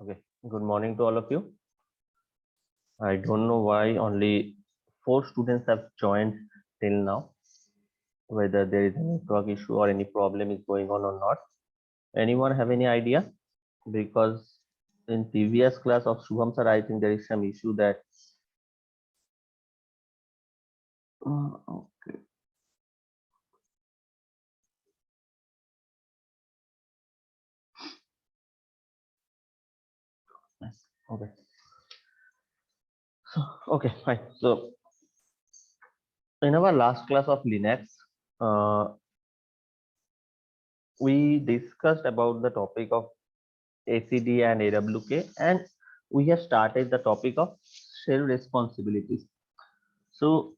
Okay, good morning to all of you. I don't know why only 4 students have joined till now, whether there is a network issue or any problem is going on or not. Anyone have any idea? Because in previous class of Shubham sir, I think there is some issue that okay. Okay. Okay, fine. So in our last class of Linux, uh, we discussed about the topic of ACD and AWK, and we have started the topic of shell responsibilities. So,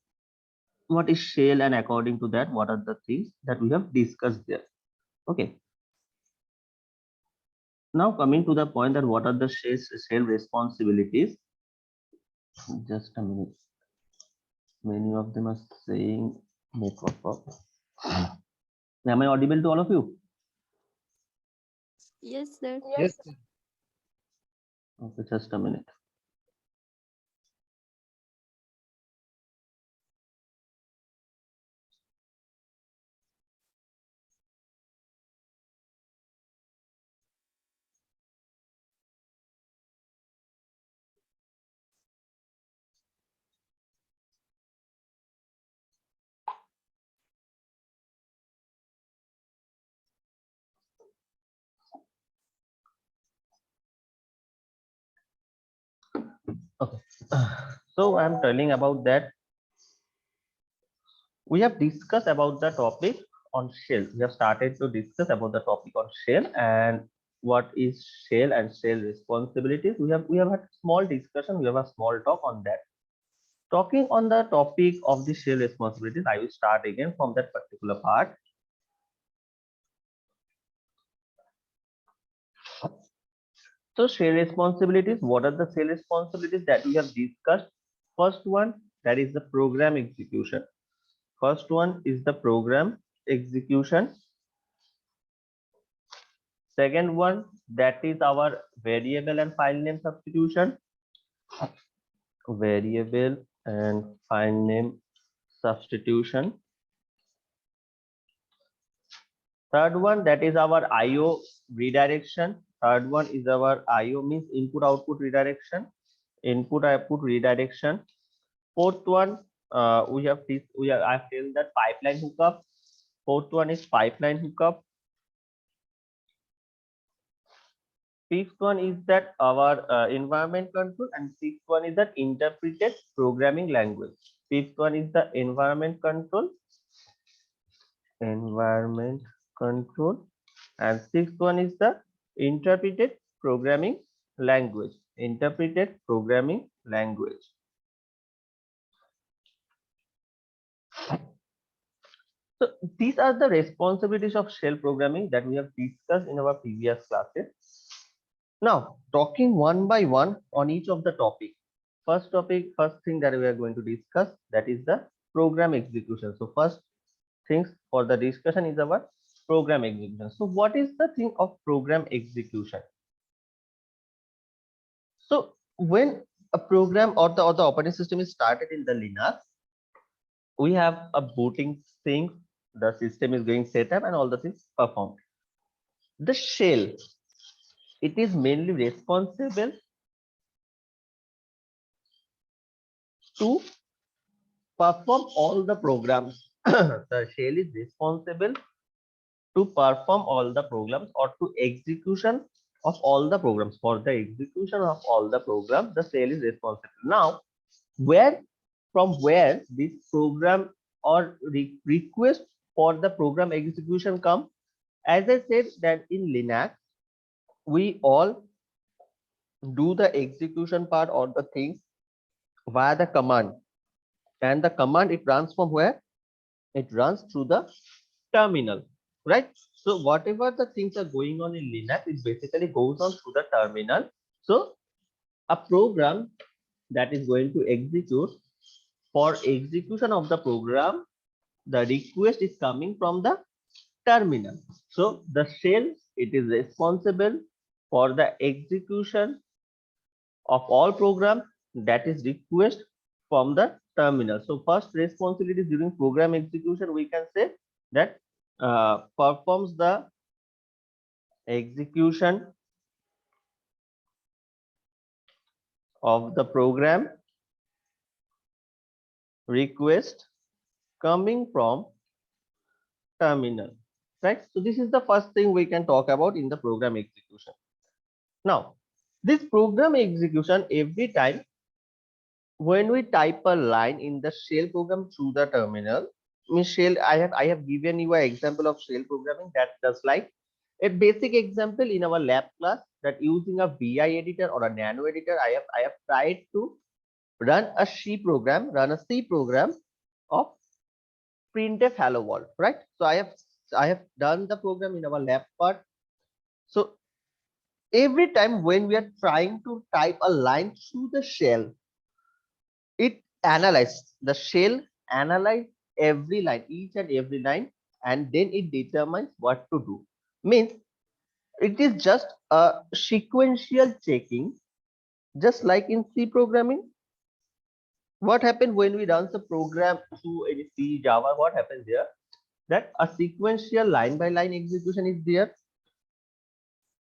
what is shell, and according to that, what are the things that we have discussed there? Okay. Now, coming to the point that what are the shell responsibilities? Just a minute. Many of them are saying network problem. Am I audible to all of you? Yes, sir. Yes, Okay, just a minute. Okay. So I'm telling about that. We have discussed about the topic on shell. We have started to discuss about the topic on shell and what is shell and shell responsibilities. We have had small discussion. We have a small talk on that. Talking on the topic of the shell responsibilities, I will start again from that particular part. So shell responsibilities. What are the shell responsibilities that we have discussed? First one, that is the program execution. First one is the program execution. Second one, that is our variable and file name substitution. Variable and file name substitution. Third one, that is our IO redirection. Third one is our IO means input output redirection. Input output redirection. Fourth one, I've told that pipeline hookup. Fourth one is pipeline hookup. Fifth one is that our environment control, and sixth one is that interpreted programming language. Fifth one is the environment control, and sixth one is the interpreted programming language. Interpreted programming language. So these are the responsibilities of shell programming that we have discussed in our previous classes. Now, talking one by one on each of the topic. First thing that we are going to discuss, that is the program execution. So first things for the discussion is our program execution. So what is the thing of program execution? So when a program or the operating system is started in the Linux, we have a booting thing, the system is going set up and all the things performed. The shell, it is mainly responsible to perform all the programs. The shell is responsible to perform all the programs or to execution of all the programs. For the execution of all the programs, the shell is responsible. Now, where this program or request for the program execution come? As I said that in Linux, we all do the execution part or the things via the command, and the command, it runs from where? It runs through the terminal, right? So whatever the things are going on in Linux, it basically goes on through the terminal. So a program that is going to execute, for execution of the program, the request is coming from the terminal. So the shell, it is responsible for the execution of all programs that is request from the terminal. So first responsibility during program execution, we can say that performs the execution of the program request coming from terminal, right? So this is the first thing we can talk about in the program execution. Now, this program execution, every time when we type a line in the shell program through the terminal, means shell, I have given you an example of shell programming that does like a basic example in our lab class, that using a VI editor or a nano editor, I have tried to run a C program of printf hello world, right? So I have done the program in our lab part. So every time when we are trying to type a line through the shell, it analyzes the shell, analyze every line, each and every line, and then it determines what to do. Means it is just a sequential checking, just like in C programming. What happened when we run the program through any C, Java? What happens there? That a sequential line by line execution is there.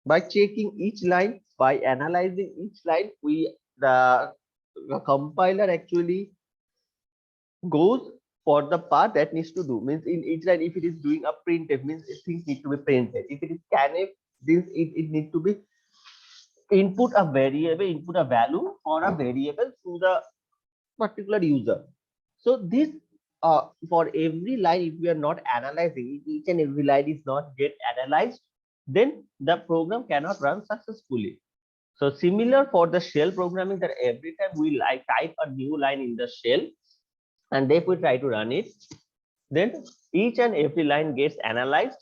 By checking each line, by analyzing each line, the compiler actually goes for the part that needs to do. Means in each line, if it is doing a printf, means things need to be printed. If it is scanf, this it need to be input a variable, input a value for a variable to the particular user. So this for every line, if we are not analyzing, if each and every line is not get analyzed, then the program cannot run successfully. So similar for the shell programming, that every time we like type a new line in the shell, and if we try to run it, then each and every line gets analyzed,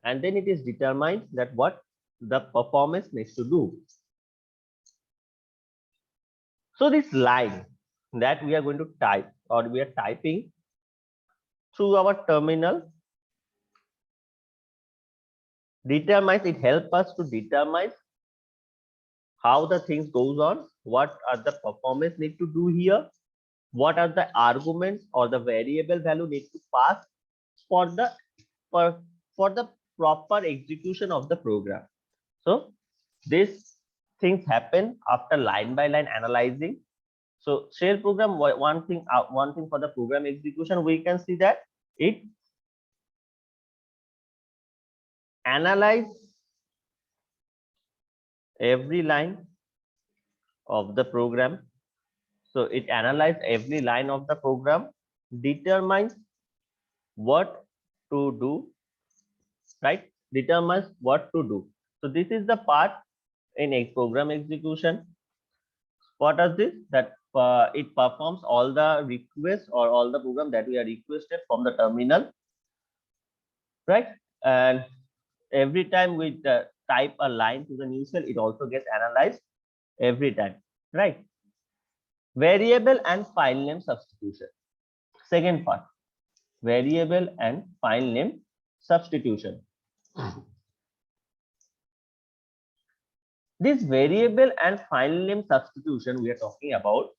and then it is determined that what the performance needs to do. So this line that we are going to type, or we are typing through our terminal, determines, it helps us to determine how the things goes on, what are the performance need to do here, what are the arguments or the variable value need to pass for the for, for the proper execution of the program. So these things happen after line by line analyzing. So shell program, one thing for the program execution, we can see that it analyze every line of the program. So it analyze every line of the program, determines what to do, right? Determines what to do. So this is the part in a program execution. What does this? That it performs all the requests or all the program that we are requested from the terminal, right? And every time we type a line to the new cell, it also gets analyzed every time, right? Variable and file name substitution. Second part, variable and file name substitution. This variable and file name substitution we are talking about,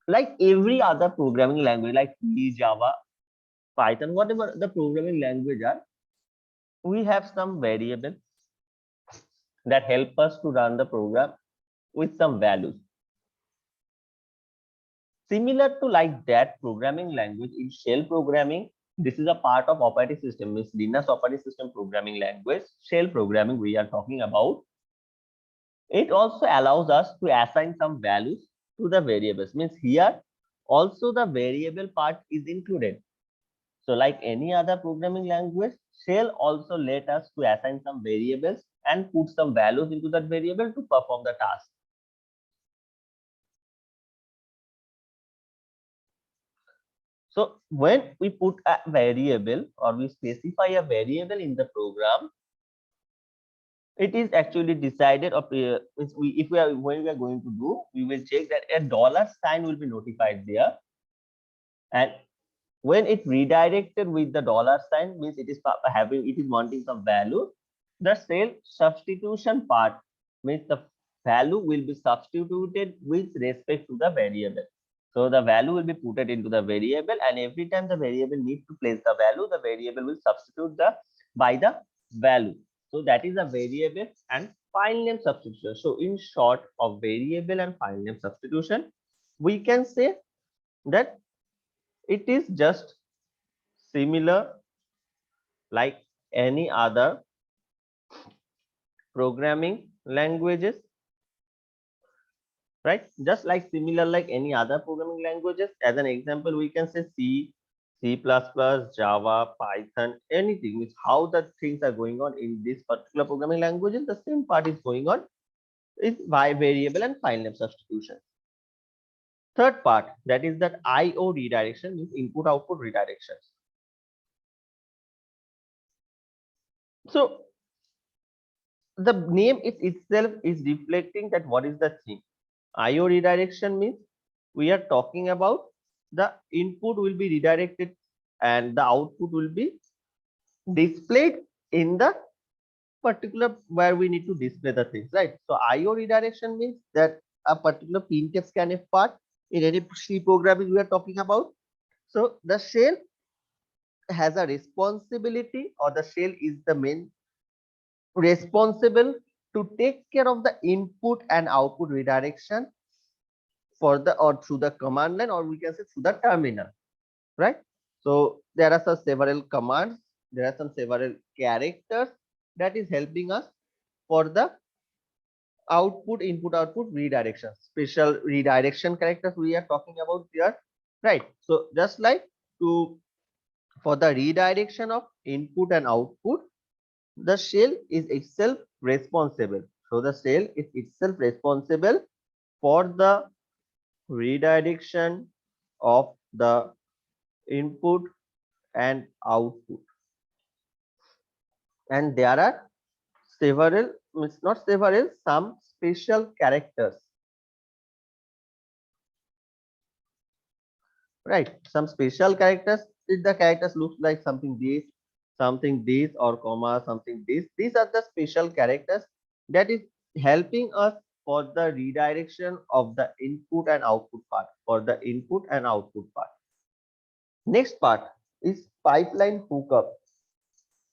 like every other programming language, like C, Java, Python, whatever the programming language are, we have some variables that help us to run the program with some values. Similar to like that programming language in shell programming, this is a part of operating system, means Linux operating system programming language. Shell programming we are talking about, it also allows us to assign some values to the variables. Means here also the variable part is included. So like any other programming language, shell also let us to assign some variables and put some values into that variable to perform the task. So when we put a variable or we specify a variable in the program, it is actually decided of when we are going to do, we will check that a dollar sign will be notified there, and when it redirected with the dollar sign, means it is wanting some value, The shell substitution part means the value will be substituted with respect to the variable. So the value will be put into the variable, and every time the variable needs to place the value, the variable will substitute the by the value. So that is a variable and file name substitution. So in short, of variable and file name substitution, we can say that it is just similar like any other programming languages, right? Just like similar like any other programming languages. As an example, we can say C, C++, Java, Python, anything. Which how the things are going on in this particular programming languages, the same part is going on is by variable and file name substitution. Third part, that is that IO redirection, means input output redirections. So the name itself is reflecting that what is the theme. IO redirection means we are talking about the input will be redirected and the output will be displayed in the particular where we need to display the things, right? So IO redirection means that a particular printf scanf part in any C programming we are talking about. So the shell has a responsibility, or the shell is the main responsible to take care of the input and output redirection for the or through the command line, or we can say through the terminal, right? So there are some several commands, there are some several characters that is helping us for the output input output redirection. Special redirection characters we are talking about here, right? So just like to for the redirection of input and output, the shell is itself responsible. So the shell is itself responsible for the redirection of the input and output. And there are several, means not several, some special characters, right? Some special characters, if the characters looks like something this, or comma, something this. These are the special characters that is helping us for the redirection of the input and output part, for the input and output part. Next part is pipeline hookup.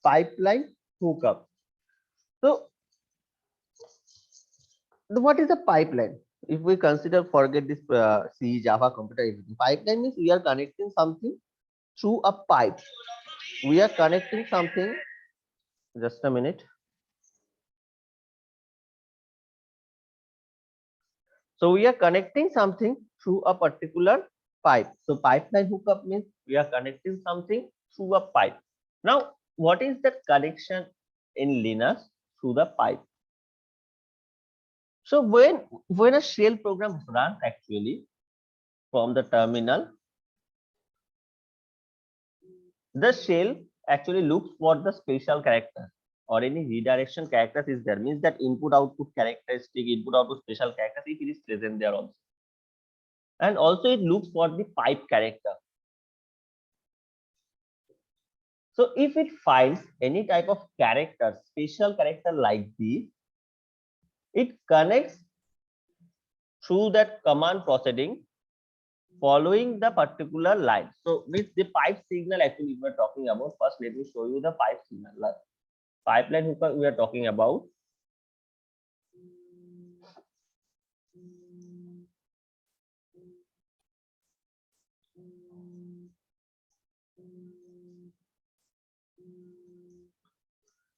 Pipeline hookup. So what is the pipeline? If we consider, forget this C, Java, computer, everything. Pipeline means we are connecting something through a pipe. We are connecting something, just a minute. So we are connecting something through a particular pipe. So pipeline hookup means we are connecting something through a pipe. Now, what is the connection in Linux through the pipe? So when a shell program runs actually from the terminal, the shell actually looks for the special character or any redirection characters is there, means that input output characteristic, input output special characters, if it is present there also. And also it looks for the pipe character. So if it finds any type of character, special character like this, it connects through that command proceeding following the particular line. So with the pipe signal actually we are talking about. First, let me show you the pipe signal. Pipeline hookup we are talking about.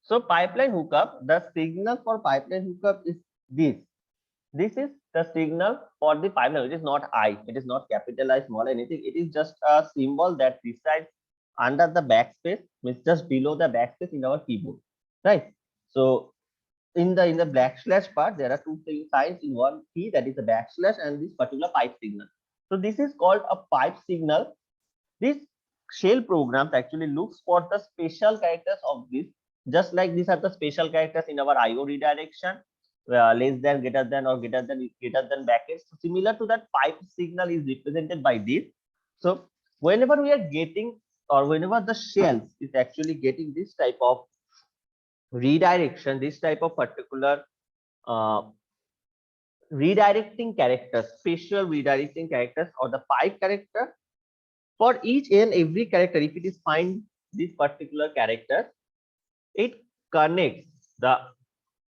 So pipeline hookup, the signal for pipeline hookup is this. This is the signal for the pipeline. It is not I. It is not capitalized, small, anything. It is just a symbol that resides under the backspace, means just below the backspace in our keyboard, right? So in the backslash part, there are two signs in one key, that is the backslash and this particular pipe signal. So this is called a pipe signal. This shell programs actually looks for the special characters of this, just like these are the special characters in our IO redirection, less than, greater than, or greater than brackets. So similar to that, pipe signal is represented by this. So whenever we are getting, or whenever the shells is actually getting this type of redirection, this type of particular uh, redirecting characters, special redirecting characters or the pipe character, for each and every character, if it is find this particular character, it connects the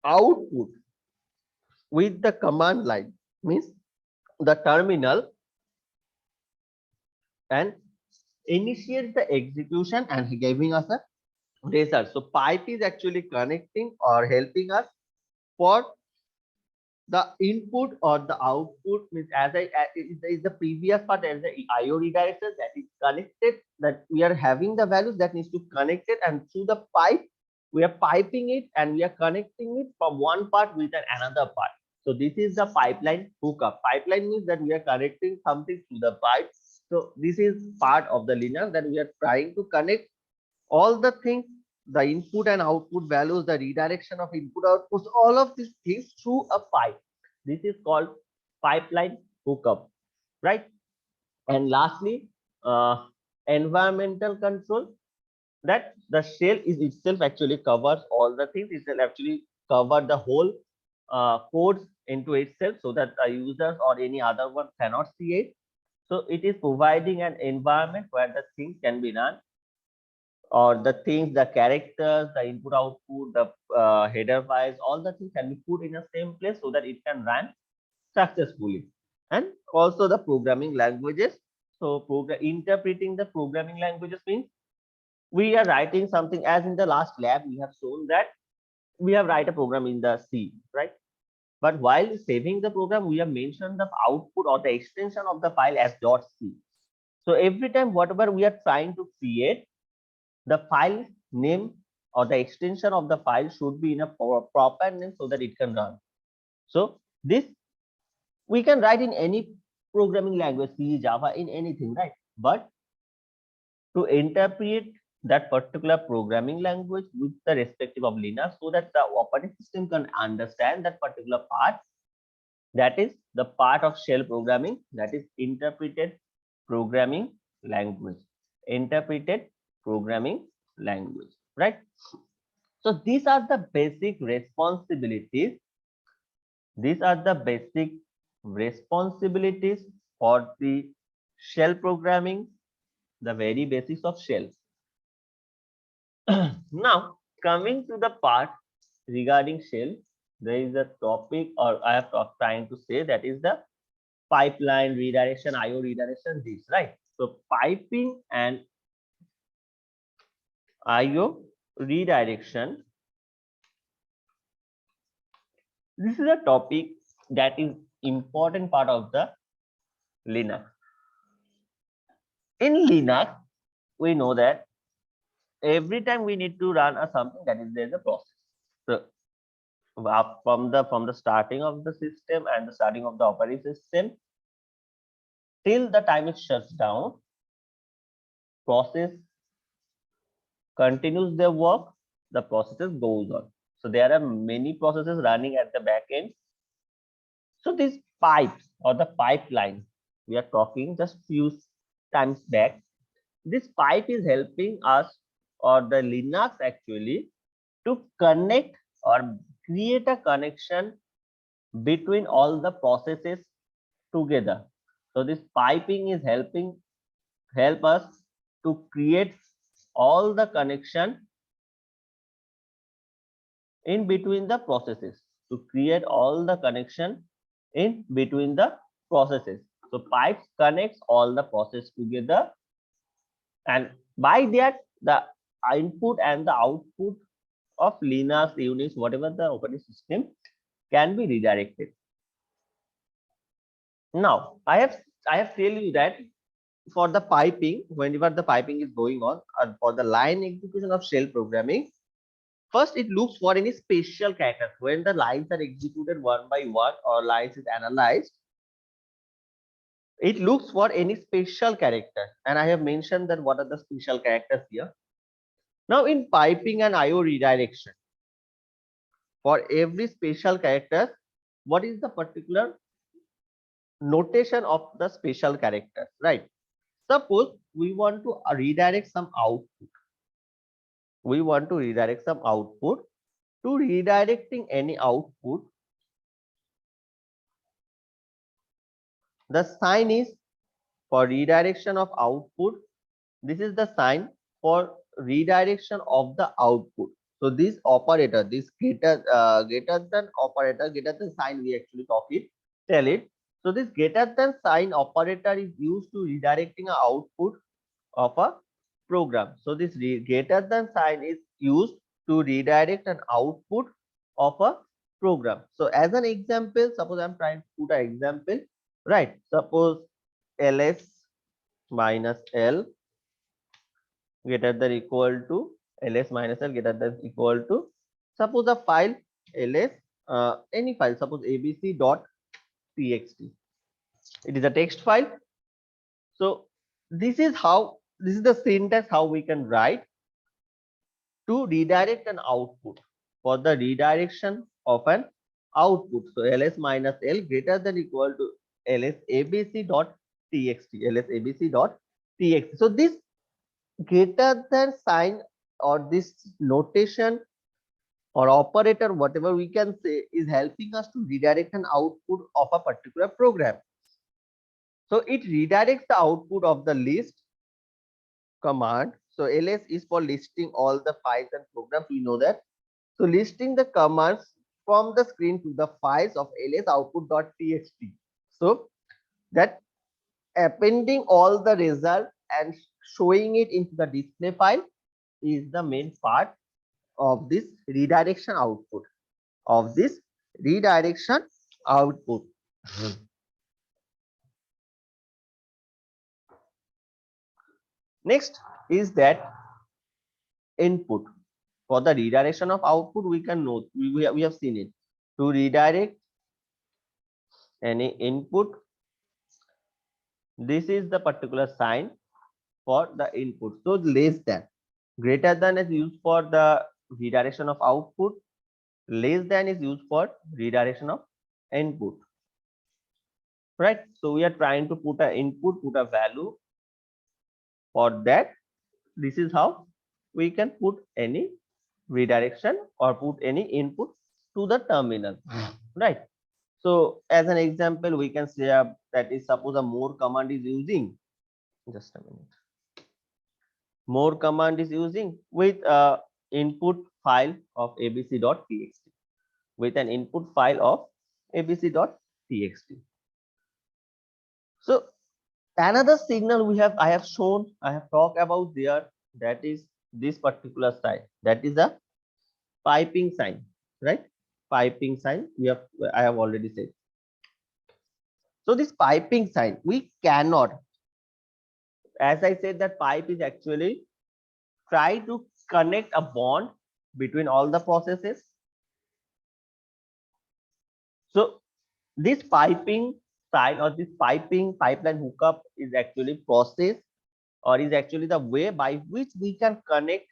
output with the command line, means the terminal, and initiates the execution and giving us a result. So pipe is actually connecting or helping us for the input or the output, means as is the previous part, as the IO redirection that is connected, that we are having the values that needs to connect it, and through the pipe we are piping it and we are connecting it from one part with another part. So this is the pipeline hookup. Pipeline means that we are connecting something to the pipe. So this is part of the Linux that we are trying to connect all the things, the input and output values, the redirection of input outputs, all of these things through a pipe. This is called pipeline hookup, right? And lastly, environmental control, that the shell is itself actually covers all the things. It will actually cover the whole codes into itself so that the users or any other one cannot see it. So it is providing an environment where the things can be run, or the things, the characters, the input output, the header files, all the things can be put in the same place so that it can run successfully. And also the programming languages. So interpreting the programming languages means we are writing something, as in the last lab we have shown that we have write a program in the C, right? But while saving the program, we have mentioned the output or the extension of the file as .c. So every time whatever we are trying to create, the file name or the extension of the file should be in a proper name so that it can run. So this we can write in any programming language, C, Java, in anything, right? But to interpret that particular programming language with the respective of Linux, so that the operating system can understand that particular part, that is the part of shell programming, that is interpreted programming language. Interpreted programming language, right? So these are the basic responsibilities. These are the basic responsibilities for the shell programming, the very basics of shell. Now, coming to the part regarding shell, there is a topic, or I have trying to say, that is the pipeline redirection, IO redirection, this, right? So piping and IO redirection, this is a topic that is important part of the Linux. In Linux, we know that every time we need to run a something, that is there's a process. So from the starting of the system and the starting of the operating system till the time it shuts down, process continues their work, the processes goes on. So there are many processes running at the back end. So these pipes or the pipeline we are talking just few times back, this pipe is helping us or the Linux actually to connect or create a connection between all the processes together. So this piping is help us to create all the connection in between the processes, to create all the connection in between the processes. So pipes connects all the process together, and by that the input and the output of Linux, Unix, whatever the operating system, can be redirected. Now I have tell you that for the piping, whenever the piping is going on, for the line execution of shell programming, first it looks for any special characters. When the lines are executed one by one or lines is analyzed, it looks for any special character, and I have mentioned that what are the special characters here. Now in piping and IO redirection, for every special character, what is the particular notation of the special characters, right? Suppose we want to redirect some output. We want to redirect some output. to redirecting any output, the sign is for redirection of output. This is the sign for redirection of the output. So this operator, this greater than operator, greater than sign, we actually tell it. So this greater than sign operator is used to redirecting an output of a program. So this greater than sign is used to redirect an output of a program. So as an example, suppose I'm trying to put an example, right? Suppose ls minus l greater than equal to ls minus l greater than equal to, suppose a file ls, any file, suppose abc.txt. It is a text file. So this is the syntax how we can write to redirect an output, for the redirection of an output. So ls minus l greater than equal to lsabc.txt, lsabc.txt. So this greater than sign or this notation or operator, whatever we can say, is helping us to redirect an output of a particular program. So it redirects the output of the list command. So ls is for listing all the files and programs, we know that. So listing the commands from the screen to the files of ls output.txt. So that appending all the result and showing it into the display file is the main part of this redirection output, of this redirection output. Next is that input. For the redirection of output, we can know, we have seen it. To redirect any input, this is the particular sign for the input. So less than, greater than is used for the redirection of output, less than is used for redirection of input, right? So we are trying to put an input, put a value. For that, this is how we can put any redirection or put any input to the terminal, right? So as an example, we can say that is, suppose a more command is using, just a minute, more command is using with a input file of abc.txt, with an input file of abc.txt. So another signal I have talked about there, that is this particular sign, that is a piping sign, right? Piping sign, I have already said. So this piping sign, we cannot, as I said, that pipe is actually try to connect a bond between all the processes. So this piping sign or this pipeline hookup is actually process, or is actually the way by which we can connect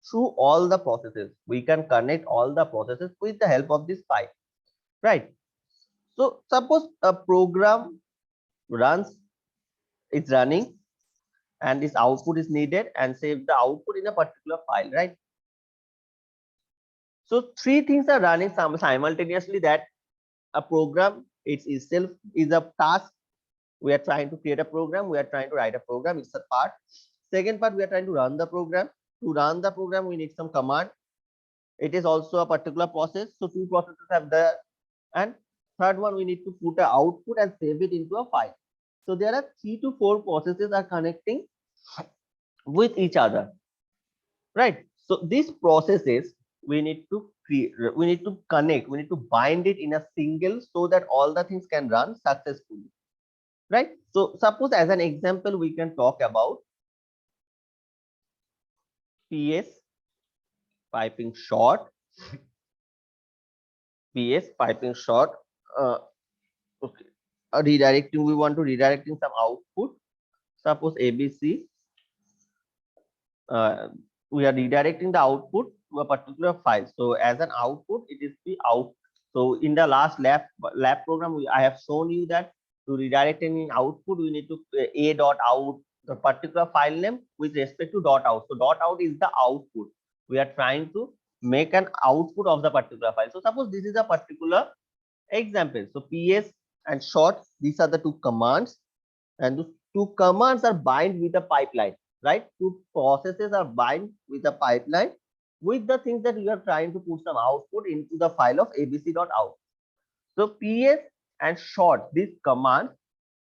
through all the processes. We can connect all the processes with the help of this pipe, right? So suppose a program runs, it's running, and this output is needed, and save the output in a particular file, right? So three things are running simultaneously, that a program itself is a task. We are trying to create a program, we are trying to write a program, it's a part. Second part, we are trying to run the program. To run the program, we need some command. It is also a particular process. So two processes have there. And third one, we need to put an output and save it into a file. So there are 3 to 4 processes are connecting with each other, right? So these processes we need to create, we need to connect, we need to bind it in a single, so that all the things can run successfully, right? So suppose as an example, we can talk about ps piping short, ps piping short, okay, redirecting, we want to redirecting some output, suppose abc, we are redirecting the output to a particular file. So as an output, it is the out. So in the last lab program, I have shown you that to redirect any output, we need to a dot out the particular file name with respect to dot out. So dot out is the output. We are trying to make an output of the particular file. So suppose this is a particular example. So ps and short, these are the two commands, and the two commands are bind with a pipeline, right? Two processes are bind with a pipeline with the things that we are trying to put some output into the file of abc.out. So ps and short, this command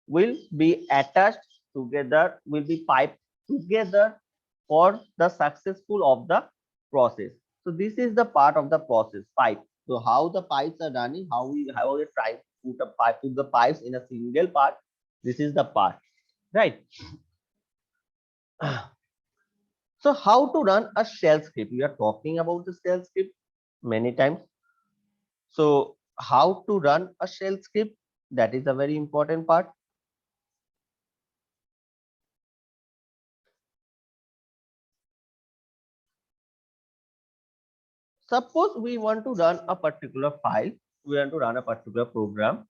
will be attached together, will be piped together for the successful of the process. So this is the part of the process pipe. So how the pipes are running, how we try to put a pipe, put the pipes in a single part. This is the part, right? So how to run a shell script? We are talking about the shell script many times. So how to run a shell script? That is a very important part. Suppose we want to run a particular file, we want to run a particular program.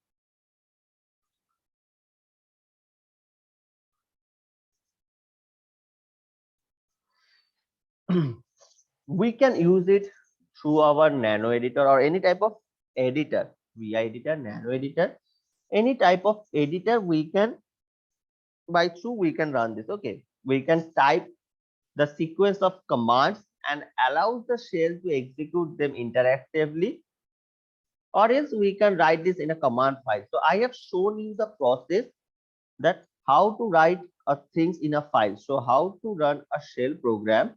We can use it through our nano editor or any type of editor, vi editor, nano editor, any type of editor we can, by through we can run this. Okay, we can type the sequence of commands and allows the shell to execute them interactively, or else we can write this in a command file. So I have shown you the process that how to write things in a file. So how to run a shell program.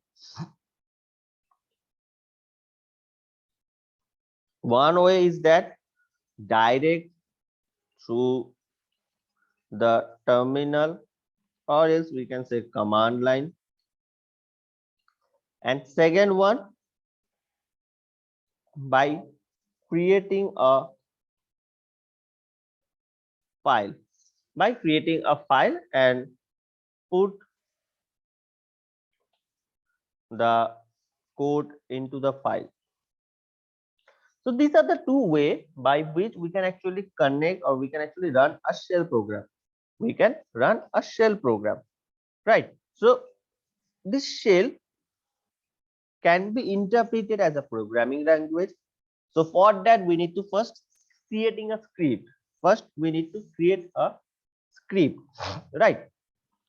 One way is that direct through the terminal, or else we can say command line. And second one, by creating a file, by creating a file and put the code into the file. So these are the two ways by which we can actually connect, or we can actually run a shell program. We can run a shell program, right? So this shell can be interpreted as a programming language. So for that, we need to first creating a script. First, we need to create a script, right?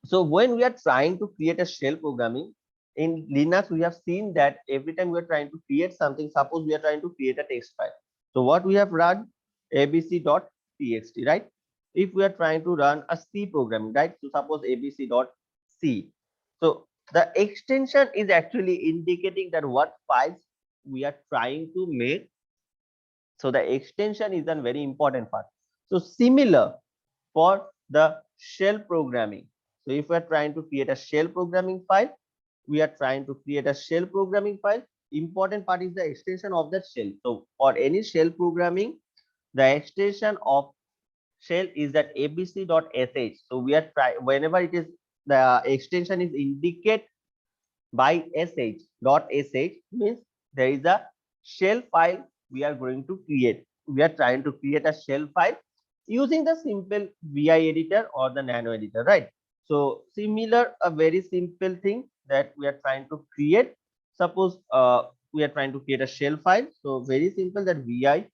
So when we are trying to create a shell programming in Linux, we have seen that every time we are trying to create something, suppose we are trying to create a text file. So what we have run abc.txt, right? If we are trying to run a C programming, right? So suppose abc.c. So the extension is actually indicating that what files we are trying to make. So the extension is a very important part. So similar for the shell programming. So if we are trying to create a shell programming file, we are trying to create a shell programming file. Important part is the extension of that shell. So for any shell programming, the extension of shell is that abc.sh. So we are trying, whenever it is the extension is indicate by sh.sh, means there is a shell file we are going to create. We are trying to create a shell file using the simple vi editor or the nano editor, right? So similar, a very simple thing that we are trying to create. Suppose we are trying to create a shell file. So very simple, that vi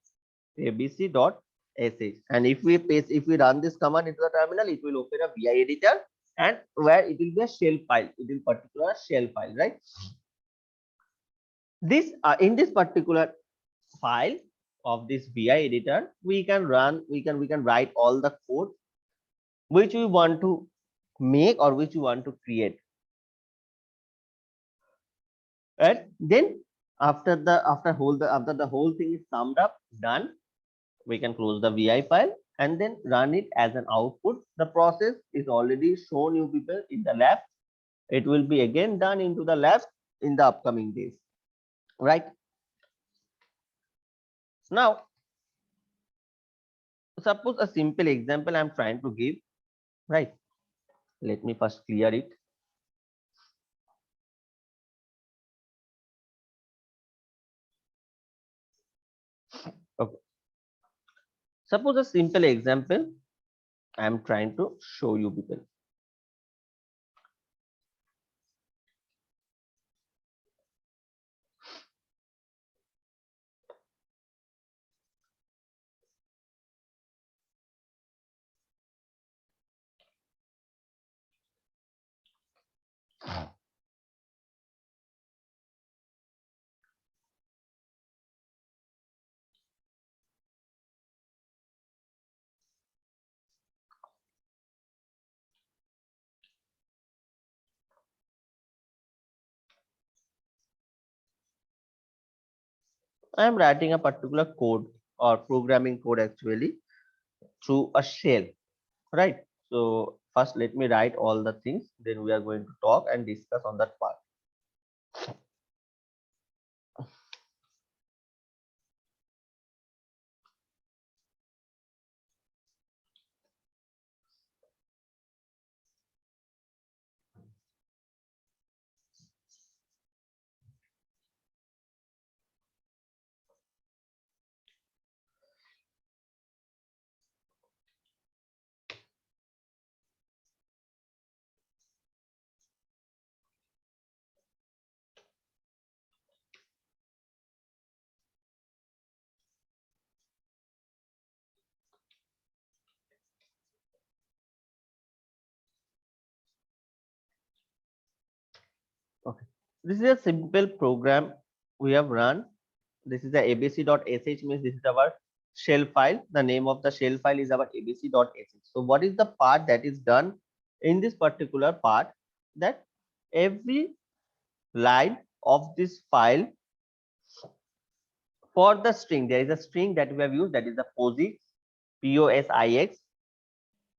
abc.sh, and if we paste, if we run this command into the terminal, it will open a vi editor, and where it will be a shell file, it will particular shell file, right? This in this particular file of this vi editor, we can run, we can write all the code which we want to make or which we want to create. And then after the whole thing is summed up, done, we can close the vi file and then run it as an output. The process is already shown you people in the lab. It will be again done into the lab in the upcoming days, right? Now suppose a simple example I'm trying to give, right? Let me first clear it. Okay, suppose a simple example I'm trying to show you people. I am writing a particular code or programming code actually through a shell, right? So first let me write all the things, then we are going to talk and discuss on that part. Okay. This is a simple program we have run. This is the abc.sh, means this is our shell file. The name of the shell file is our abc.sh. So what is the part that is done in this particular part? That every line of this file, for the string, there is a string that we have used, that is the POSIX, POSIX.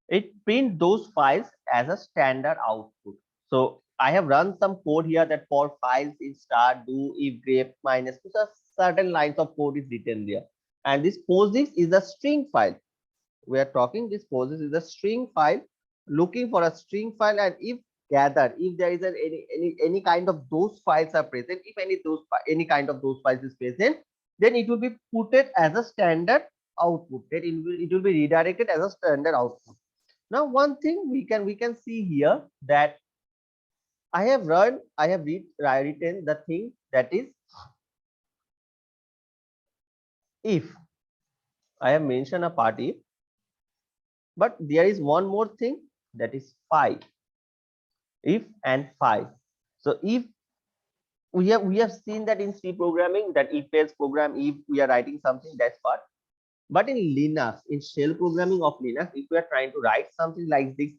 It print those files as a standard output. So I have run some code here that for files in start, do, if, grep, minus, so certain lines of code is written there. And this POSIX is a string file. We are talking, this POSIX is a string file, looking for a string file, and if gathered, if there is any kind of those files are present, if any kind of those files is present, then it will be put it as a standard output. That it will be redirected as a standard output. Now, one thing we can see here that I have written the thing that is if. I have mentioned a part if, but there is one more thing, that is phi. If and phi. So if we have seen that in C programming, that if else program, if we are writing something, that's part. But in Linux, in shell programming of Linux, if we are trying to write something like this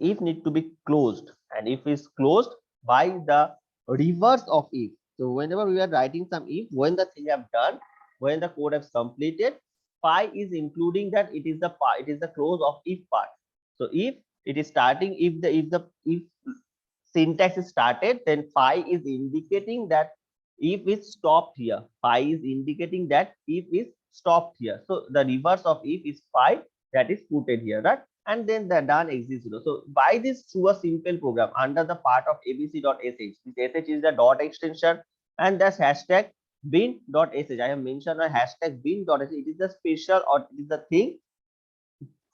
if need to be closed, and if is closed by the reverse of if. So whenever we are writing some if, when the thing have done, when the code has completed, phi is including that it is the close of if part. So if it is starting, if syntax is started, then phi is indicating that if is stopped here. Phi is indicating that if is stopped here. So the reverse of if is phi, that is put here, right? And then the done exit 0. So by this, through a simple program under the part of abc.sh, this sh is the dot extension, and that's hashtag bin.sh. I have mentioned a hashtag bin.sh. It is the special, or it is the thing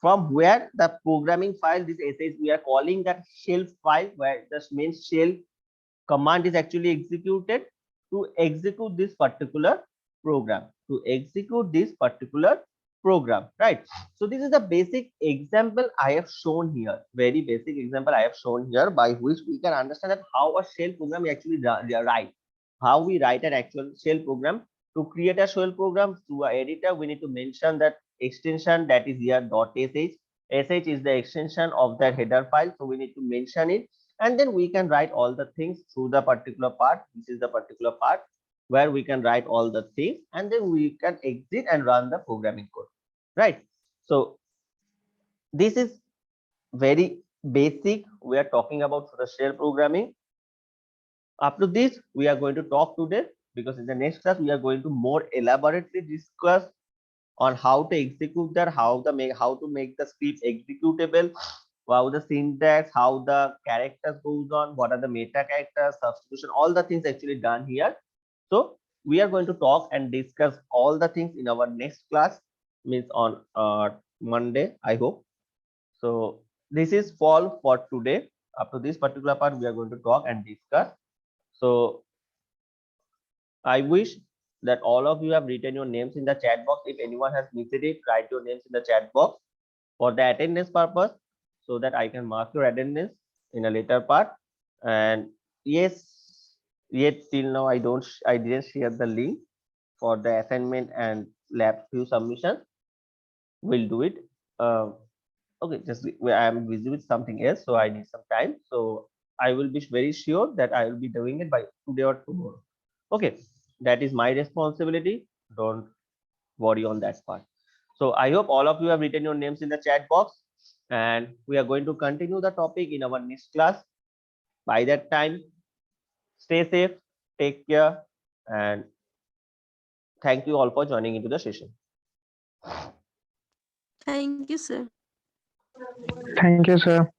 from where the programming file, this sh, we are calling that shell file, where the main shell command is actually executed to execute this particular program, right? So this is the basic example I have shown here, very basic example I have shown here, by which we can understand that how a shell program actually write, how we write an actual shell program. To create a shell program through our editor, we need to mention that extension, that is here .sh. sh is the extension of that header file, so we need to mention it, and then we can write all the things through the particular part. This is the particular part where we can write all the things, and then we can exit and run the programming code, right? So this is very basic, we are talking about the shell programming. Up to this we are going to talk today, because in the next class we are going to more elaborately discuss on how to execute that, how to make the script executable, how the syntax, how the characters goes on, what are the meta characters, substitution, all the things actually done here. So we are going to talk and discuss all the things in our next class, means on Monday, I hope. So this is all for today. Up to this particular part, we are going to talk and discuss. So I wish that all of you have written your names in the chat box. If anyone has missed it, write your names in the chat box for the attendance purpose, so that I can mark your attendance in a later part. And yes, yet till now I didn't share the link for the assignment and lab few submissions. We'll do it. Okay, just I am busy with something else, so I need some time. So I will be very sure that I will be doing it by today or tomorrow. Okay. that is my responsibility. Don't worry on that part. So I hope all of you have written your names in the chat box, and we are going to continue the topic in our next class. By that time, stay safe, take care, and thank you all for joining into the session. Thank you, sir. Thank you, sir.